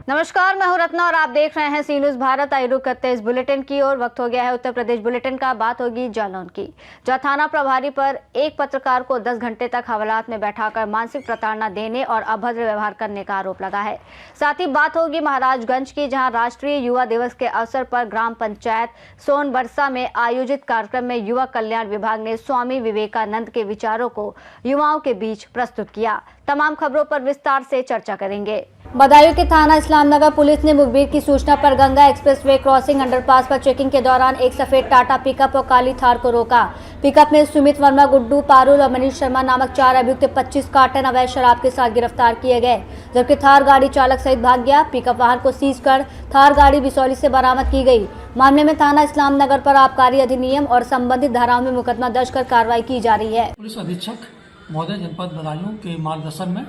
नमस्कार, मैं हूं रत्ना और आप देख रहे हैं सी न्यूज भारत। आई रुख करते इस बुलेटिन की ओर। वक्त हो गया है उत्तर प्रदेश बुलेटिन का। बात होगी जालौन की, जहां थाना प्रभारी पर एक पत्रकार को 10 घंटे तक हवालात में बैठाकर मानसिक प्रताड़ना देने और अभद्र व्यवहार करने का आरोप लगा है। साथ ही बात होगी महाराजगंज की, जहां राष्ट्रीय युवा दिवस के अवसर पर ग्राम पंचायत सोनबरसा में आयोजित कार्यक्रम में युवा कल्याण विभाग ने स्वामी विवेकानंद के विचारों को युवाओं के बीच प्रस्तुत किया। तमाम खबरों पर विस्तार से चर्चा करेंगे। बदायूं के थाना इस्लामनगर पुलिस ने मुखबिर की सूचना पर गंगा एक्सप्रेसवे क्रॉसिंग अंडरपास पर चेकिंग के दौरान एक सफेद टाटा पिकअप और काली थार को रोका। पिकअप में सुमित वर्मा, गुड्डू पारुल और मनीष शर्मा नामक 4 अभियुक्त 25 कार्टन अवैध शराब के साथ गिरफ्तार किए गए, जबकि थार गाड़ी चालक सहित भाग गया। पिकअप वाहन को सीज कर थार गाड़ी बिसौली से बरामद की गई। मामले में थाना इस्लामनगर पर आबकारी अधिनियम और संबंधित धाराओं में मुकदमा दर्ज कर कार्रवाई की जा रही है। पुलिस अधीक्षक महोदय जनपद बदायूं के मार्गदर्शन में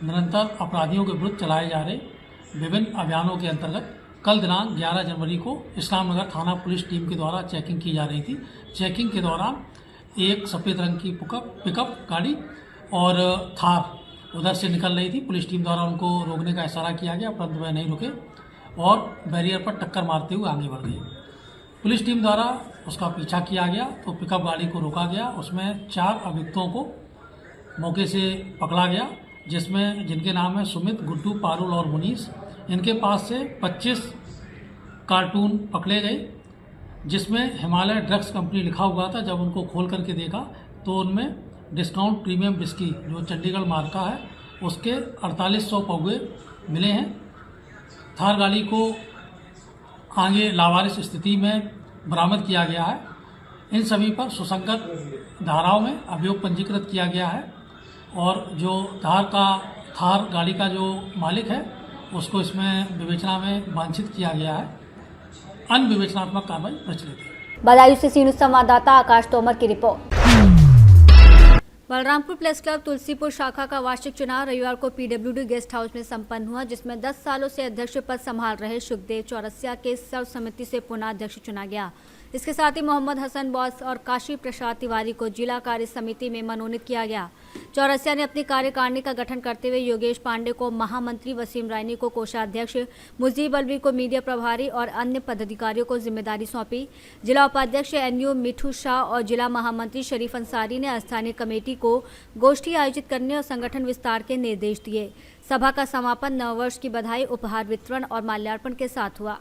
निरंतर अपराधियों के विरुद्ध चलाए जा रहे विभिन्न अभियानों के अंतर्गत कल दिनांक 11 जनवरी को इस्लामनगर थाना पुलिस टीम के द्वारा चेकिंग की जा रही थी। चेकिंग के दौरान एक सफ़ेद रंग की पिकअप गाड़ी और थार उधर से निकल रही थी। पुलिस टीम द्वारा उनको रोकने का इशारा किया गया, परंतु वह नहीं रुके और बैरियर पर टक्कर मारते हुए आगे बढ़ गए। पुलिस टीम द्वारा उसका पीछा किया गया तो पिकअप गाड़ी को रोका गया। उसमें 4 अभियुक्तों को मौके से पकड़ा गया, जिसमें जिनके नाम है सुमित, गुड्डू, पारुल और मुनीस। इनके पास से 25 कार्टून पकड़े गए, जिसमें हिमालय ड्रग्स कंपनी लिखा हुआ था। जब उनको खोल करके देखा तो उनमें डिस्काउंट प्रीमियम विस्की जो चंडीगढ़ मार्का है उसके 4800 पौगे मिले हैं। थार गाड़ी को आगे लावारिस स्थिति में बरामद किया गया है। इन सभी पर सुसंगत धाराओं में अभियोग पंजीकृत किया गया है और जो थार गाड़ी का जो मालिक है उसको इसमें विवेचना में वांछित किया गया है। अन्य विवेचनात्मक कार्रवाई प्रचलित है। बदायूं से सी न्यूज संवाददाता आकाश तोमर की report. Balrampur press club Tulsipur शाखा का वार्षिक चुनाव रविवार को पीडब्ल्यूडी गेस्ट हाउस में संपन्न हुआ, जिसमें 10 सालों से अध्यक्ष पद संभाल रहे सुखदेव चौरसिया के सर्वसम्मति से पुनः अध्यक्ष चुना गया। इसके साथ ही मोहम्मद हसन बॉस और काशी प्रसाद तिवारी को जिला कार्य समिति में मनोनीत किया गया। चौरसिया ने अपनी कार्यकारिणी का गठन करते हुए योगेश पांडे को महामंत्री, वसीम रायनी को कोषाध्यक्ष, मुजीब अलवी को मीडिया प्रभारी और अन्य पदाधिकारियों को जिम्मेदारी सौंपी। जिला उपाध्यक्ष एनयू मिठू शाह और जिला महामंत्री शरीफ अंसारी ने स्थानीय कमेटी को गोष्ठी आयोजित करने और संगठन विस्तार के निर्देश दिए। सभा का समापन नववर्ष की बधाई, उपहार वितरण और माल्यार्पण के साथ हुआ।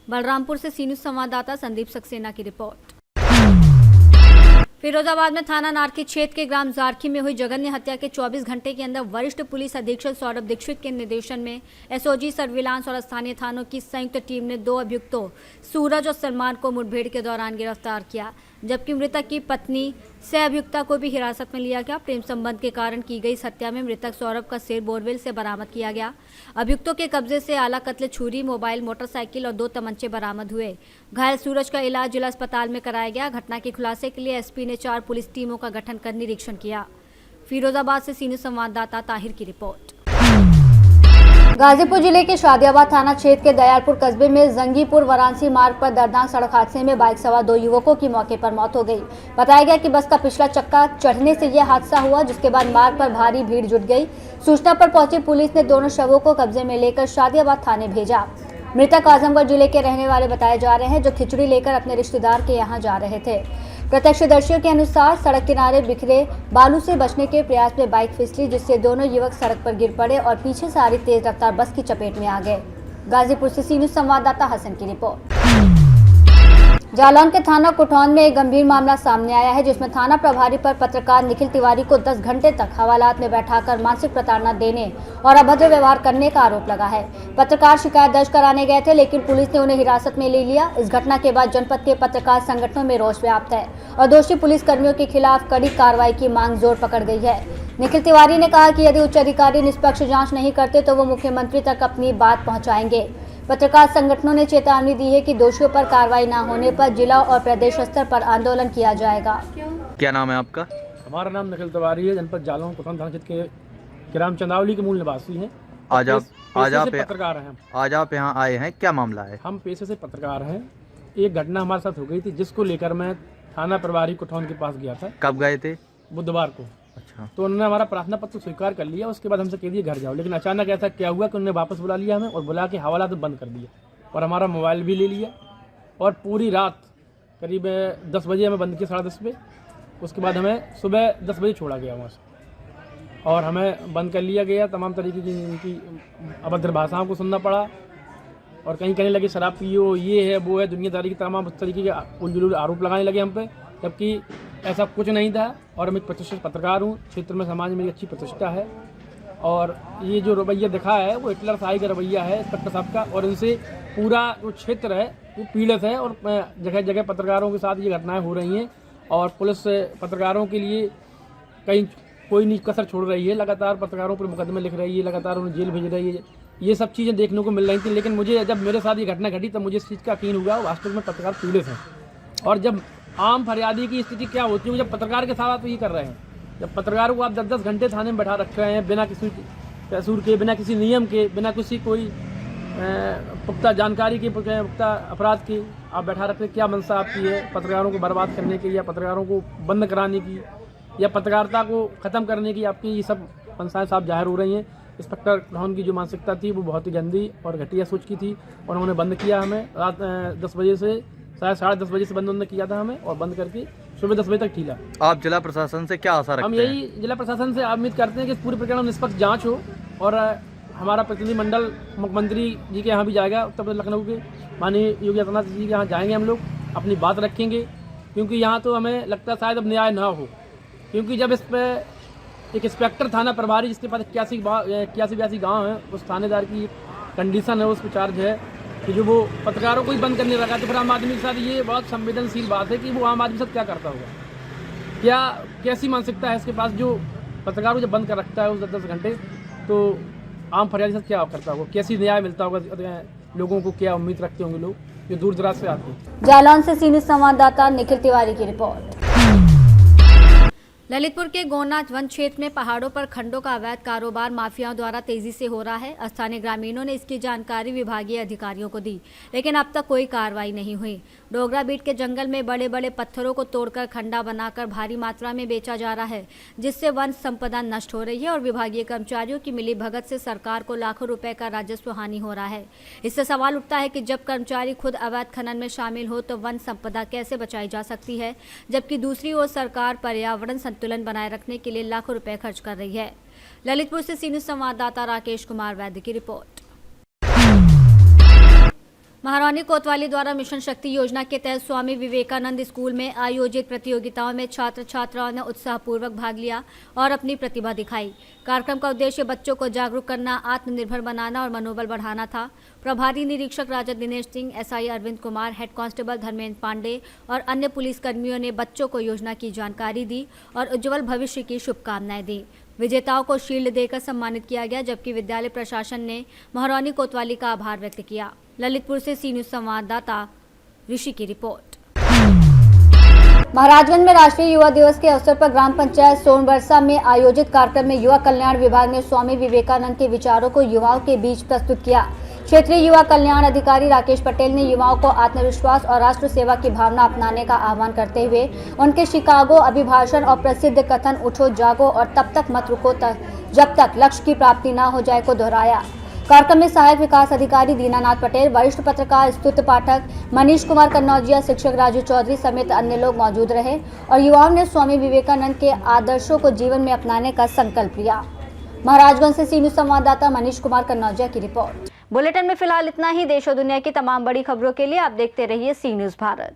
बलरामपुर से सी न्यूज संवाददाता संदीप सक्सेना की रिपोर्ट। फिरोजाबाद में थाना नारकी क्षेत्र के ग्राम जारखी में हुई जघन्य हत्या के 24 घंटे के अंदर वरिष्ठ पुलिस अधीक्षक सौरभ दीक्षित के निर्देशन में एसओजी सर्विलांस और स्थानीय थानों की संयुक्त टीम ने 2 अभियुक्तों सूरज और सलमान को मुठभेड़ के दौरान गिरफ्तार किया, जबकि मृतक की पत्नी सह अभियुक्ता को भी हिरासत में लिया गया। प्रेम संबंध के कारण की गई इस हत्या में मृतक सौरभ का सिर बोरवेल से बरामद किया गया। अभियुक्तों के कब्जे से आला कत्ल, छुरी, मोबाइल, मोटरसाइकिल और 2 तमंचे बरामद हुए। घायल सूरज का इलाज जिला अस्पताल में कराया गया। घटना के खुलासे के लिए एसपी ने 4 पुलिस टीमों का गठन कर निरीक्षण किया। फिरोजाबाद से सी न्यूज संवाददाता ताहिर की रिपोर्ट। गाजीपुर जिले के शादियाबाद थाना क्षेत्र के दयालपुर कस्बे में जंगीपुर वाराणसी मार्ग पर दर्दनाक सड़क हादसे में बाइक सवार 2 युवकों की मौके पर मौत हो गई। बताया गया कि बस का पिछला चक्का चढ़ने से यह हादसा हुआ, जिसके बाद मार्ग पर भारी भीड़ जुट गई। सूचना पर पहुंची पुलिस ने दोनों शवों को कब्जे में लेकर शादियाबाद थाने भेजा। मृतक आजमगढ़ जिले के रहने वाले बताए जा रहे हैं, जो खिचड़ी लेकर अपने रिश्तेदार के यहाँ जा रहे थे। प्रत्यक्षदर्शियों के अनुसार सड़क किनारे बिखरे बालू से बचने के प्रयास में बाइक फिसली, जिससे दोनों युवक सड़क पर गिर पड़े और पीछे से आ रही तेज रफ्तार बस की चपेट में आ गए। गाजीपुर से सी न्यूज संवाददाता हसन की रिपोर्ट। जालौन के थाना कुठौन में एक गंभीर मामला सामने आया है, जिसमें थाना प्रभारी पर पत्रकार निखिल तिवारी को 10 घंटे तक हवालात में बैठाकर मानसिक प्रताड़ना देने और अभद्र व्यवहार करने का आरोप लगा है। पत्रकार शिकायत दर्ज कराने गए थे, लेकिन पुलिस ने उन्हें हिरासत में ले लिया। इस घटना के बाद जनपद के पत्रकार संगठनों में रोष व्याप्त है और दोषी पुलिस कर्मियों के खिलाफ कड़ी कार्रवाई की मांग जोर पकड़ गई है। निखिल तिवारी ने कहा कि यदि उच्च अधिकारी निष्पक्ष जाँच नहीं करते तो वो मुख्यमंत्री तक अपनी बात पहुँचाएंगे। पत्रकार संगठनों ने चेतावनी दी है कि दोषियों पर कार्रवाई न होने पर जिला और प्रदेश स्तर पर आंदोलन किया जाएगा। क्या नाम है आपका? हमारा नाम निखिल तिवारी है। जनपद जालौन कुठौन थाना क्षेत्र के ग्राम चंदावली के मूल निवासी हैं। आज आप पत्रकार हैं। आज आप यहाँ आए हैं, क्या मामला है? हम पेशे से पत्रकार हैं एक घटना हमारे साथ हो गई थी जिसको लेकर मैं थाना प्रभारी कुठौन के पास गया था कब गए थे? बुधवार को। अच्छा। तो उन्होंने हमारा प्रार्थना पत्र स्वीकार कर लिया, उसके बाद हमसे कह दिया घर जाओ। लेकिन अचानक ऐसा क्या हुआ कि उन्होंने वापस बुला लिया हमें और बुला के हवाला तो बंद कर दिया और हमारा मोबाइल भी ले लिया और पूरी रात करीब 10 बजे हमें बंद किया, 10:30 पे। उसके बाद हमें सुबह 10 बजे छोड़ा गया वहाँ से और हमें बंद कर लिया गया। तमाम तरीके की इनकी अभद्र भाषाओं को सुनना पड़ा और कहीं कहने लगे शराब पियो, ये है वो है, दुनियादारी की तमाम उस तरीके के उलझुल आरोप लगाने लगे हम पे, जबकि ऐसा कुछ नहीं था। और मैं एक प्रतिष्ठित पत्रकार हूँ, क्षेत्र में समाज में मेरी अच्छी प्रतिष्ठा है और ये जो रवैया दिखा है वो हिटलर शाही का रवैया है इंस्पेक्टर साहब का और इनसे पूरा जो क्षेत्र है वो पीड़ित है और जगह जगह पत्रकारों के साथ ये घटनाएं हो रही हैं और पुलिस पत्रकारों के लिए कहीं कोई नहीं कसर छोड़ रही है, लगातार पत्रकारों पर मुकदमे लिख रही है, लगातार उन्हें जेल भेज रही है। ये सब चीज़ें देखने को मिल रही थी। लेकिन मुझे जब मेरे साथ ये घटना घटी तब मुझे इस चीज़ का यकीन हुआ वास्तव में पत्रकार पीड़ित हैं। और जब आम फरियादी की स्थिति क्या होती है, जब पत्रकार के साथ आप ये कर रहे हैं, जब पत्रकारों को आप 10-10 घंटे थाने में बैठा रख रहे हैं बिना किसी कसूर के, बिना किसी नियम के, बिना किसी कोई पुख्ता जानकारी के, पुख्ता अपराध के आप बैठा रखते हैं, क्या मंशा आपकी है? पत्रकारों को बर्बाद करने की या पत्रकारों को बंद कराने की या पत्रकारिता को ख़त्म करने की आपकी ये सब मंशाएं साफ जाहिर हो रही हैं। इंस्पेक्टर कुठौन की जो मानसिकता थी वो बहुत ही गंदी और घटिया सोच की थी और उन्होंने बंद किया हमें रात 10 बजे से, शायद 10:30 बजे से बंद उन्होंने किया था हमें और बंद करके सुबह 10 बजे तक ठीला। आप जिला प्रशासन से क्या आशा रखते हैं? हम यही जिला प्रशासन से उम्मीद करते हैं कि इस पूरे प्रकरण में निष्पक्ष जांच हो और हमारा प्रतिनिधिमंडल मुख्यमंत्री जी के यहाँ भी जाएगा, उत्तर प्रदेश लखनऊ के माननीय योगी आदित्यनाथ जी के यहाँ जाएंगे, हम लोग अपनी बात रखेंगे क्योंकि यहाँ तो हमें लगता है शायद अब न्याय ना हो। क्योंकि जब इस पर एक इंस्पेक्टर थाना प्रभारी जिसके पास 81-82 गाँव हैं, उस थानेदार की कंडीशन है, उस पर चार्ज है कि जो वो पत्रकारों को ही बंद करने लगा, तो फिर आम आदमी के साथ ये बहुत संवेदनशील बात है कि वो आम आदमी के साथ क्या करता होगा, क्या कैसी मानसिकता है इसके पास जो पत्रकारों को जब बंद कर रखता है उस 10 घंटे, तो आम फरियादी के साथ क्या करता होगा, कैसी न्याय मिलता होगा लोगों को, क्या उम्मीद रखते होंगे लोग जो दूर दराज से आते हैं। जालौन से सीनियर संवाददाता निखिल तिवारी की रिपोर्ट। ललितपुर के गोना वन क्षेत्र में पहाड़ों पर खंडों का अवैध कारोबार माफियाओं द्वारा तेजी से हो रहा है। स्थानीय ग्रामीणों ने इसकी जानकारी विभागीय अधिकारियों को दी, लेकिन अब तक कोई कार्रवाई नहीं हुई। डोगरा बीट के जंगल में बड़े बड़े पत्थरों को तोड़कर खंडा बनाकर भारी मात्रा में बेचा जा रहा है, जिससे वन संपदा नष्ट हो रही है और विभागीय कर्मचारियों की मिलीभगत से सरकार को लाखों रुपए का राजस्व हानि हो रहा है। इससे सवाल उठता है कि जब कर्मचारी खुद अवैध खनन में शामिल हो तो वन संपदा कैसे बचाई जा सकती है, जबकि दूसरी ओर सरकार पर्यावरण संतुलन बनाए रखने के लिए लाखों रुपए खर्च कर रही है। ललितपुर से सीनियर संवाददाता राकेश कुमार वैद्य की रिपोर्ट। महारानी कोतवाली द्वारा मिशन शक्ति योजना के तहत स्वामी विवेकानंद स्कूल में आयोजित प्रतियोगिताओं में छात्र छात्राओं ने उत्साहपूर्वक भाग लिया और अपनी प्रतिभा दिखाई। कार्यक्रम का उद्देश्य बच्चों को जागरूक करना, आत्मनिर्भर बनाना और मनोबल बढ़ाना था। प्रभारी निरीक्षक Raja Dinesh Singh, SI Arvind Kumar, head constable Dharmendra Pande और अन्य पुलिसकर्मियों ने बच्चों को योजना की जानकारी दी और उज्जवल भविष्य की शुभकामनाएं दी। विजेताओं को शील्ड देकर सम्मानित किया गया, जबकि विद्यालय प्रशासन ने महारानी कोतवाली का आभार व्यक्त किया। ललितपुर से सीनियर संवाददाता ऋषि की रिपोर्ट। महाराजगंज में राष्ट्रीय युवा दिवस के अवसर पर ग्राम पंचायत सोनबरसा में आयोजित कार्यक्रम में युवा कल्याण विभाग ने स्वामी विवेकानंद के विचारों को युवाओं के बीच प्रस्तुत किया। क्षेत्रीय युवा कल्याण अधिकारी राकेश पटेल ने युवाओं को आत्मविश्वास और राष्ट्र सेवा की भावना अपनाने का आह्वान करते हुए उनके शिकागो अभिभाषण और प्रसिद्ध कथन उठो जागो और तब तक मत रुको जब तक लक्ष्य की प्राप्ति न हो जाए को दोहराया। कार्यक्रम में सहायक विकास अधिकारी दीनानाथ पटेल, वरिष्ठ पत्रकार स्तुति पाठक मनीष कुमार कन्नौजिया, शिक्षक राजू चौधरी समेत अन्य लोग मौजूद रहे और युवाओं ने स्वामी विवेकानंद के आदर्शों को जीवन में अपनाने का संकल्प लिया। महाराजगंज से सीनियर संवाददाता मनीष कुमार कन्नौजिया की रिपोर्ट। बुलेटिन में फिलहाल इतना ही। देश और दुनिया की तमाम बड़ी खबरों के लिए आप देखते रहिए सी न्यूज़ भारत।